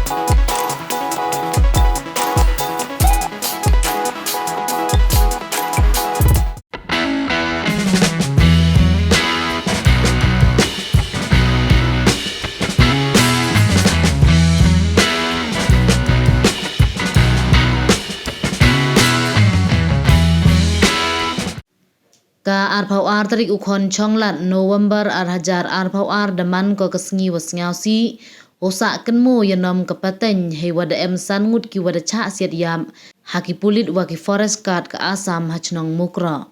Ka arpau tarik ukon chonglat November arhajar arpau daman ko kesngi wasngausi o sahkynmoo yanom kapateny he wada san ngut ki wada chah siat yam haki pulit waki forest guard ke asam hachnong Mukroh.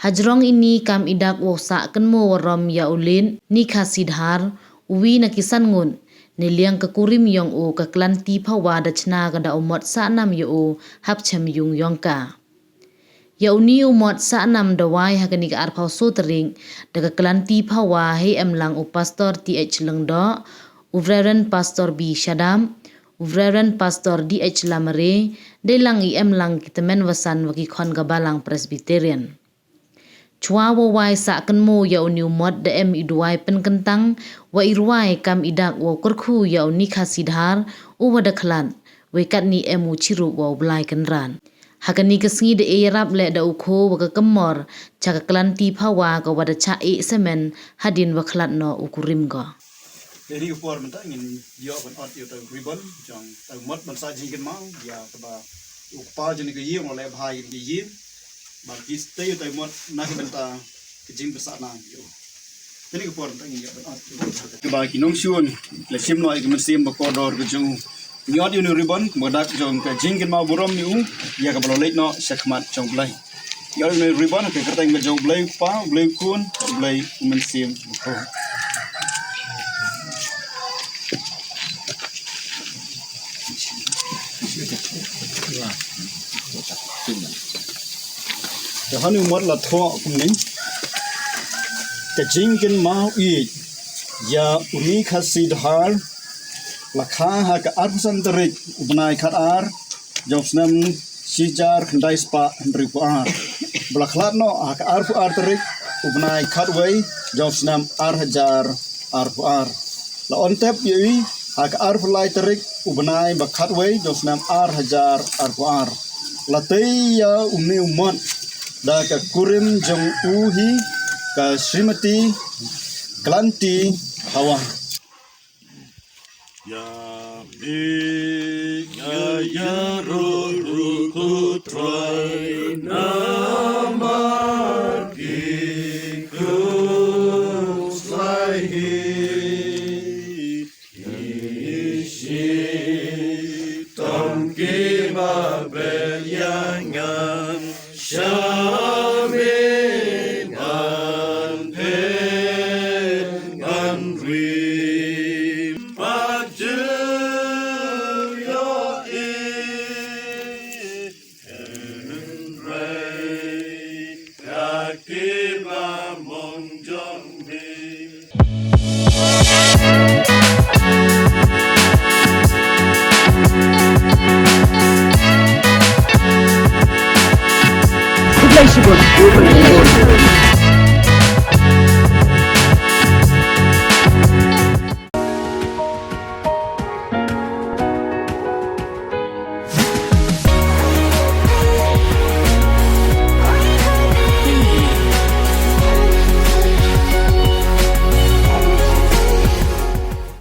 Hajrong ini kam idak wo sahkynmoo warom ya ulin ni kasidhar uwi na kisan ngun ni liang ke kurim yong o ke klanti pawa da Chna kada umot sanam yo o hapchem yung yongka. Ya uni umot sanam dawai hakani ka arpau sotering daga klanti pawa he emlang u pastor TH Lengdo, u Reverend Pastor B Shadam, u Reverend Pastor DH Lamare, de lang i emlang kitemen wasan waki kon gabalang Presbyterian. Chua wawai sahkynmoo ya uni umot da iduai penkentang wa irwai kam idak wa kurku ya uni kasidhar u wada klan wekat ni emu ciru wa belai kenran. Hakani kesngi de erap le da ukho wa kemor caka klanti pawa ka wada cha semen hadin wa klat no ukurim go. Jadi upor menta ingin dia ban ot yo ta ribbon jong ta mot ban sa jing mau ya ka ba upa jeni ke ye mo le bhai ke ye ba ki stay ta mot na ke benta ke jing besa na yo. Jadi upor menta ingin ban ot ke ba ki nong suon le sim no ke mesim ba ko dor ke jong nyot yo ribbon modak jong ke jing mau burom yu ya ka blo leit no sakmat jong blai. Yo no ribbon ke kerteng ba jong blai pa blai kun blai mesim ko. The honey mot la thua kumning the jingin mau I ya uni kasidhar la kha ha ka arsan tarik ubnai khat ar jobsnam sijar khandai spa hendri pu ar blaklat no ha ka ar pu ar tarik ubnai khat wei jobsnam ar hajar ar pu ar la on tap yi ha ka ar pu lai tarik ubnai ba khat wei jobsnam ar hajar ar pu ar la tei ya uni umot da ka kurim jong uhi ka Srimati Klanti hawa ya ya ro ku try nama ki ku slahi ishi tom ki ba bel yangan Shamin and pen and dream, but your and ray, Akiba Monjong. Flexible.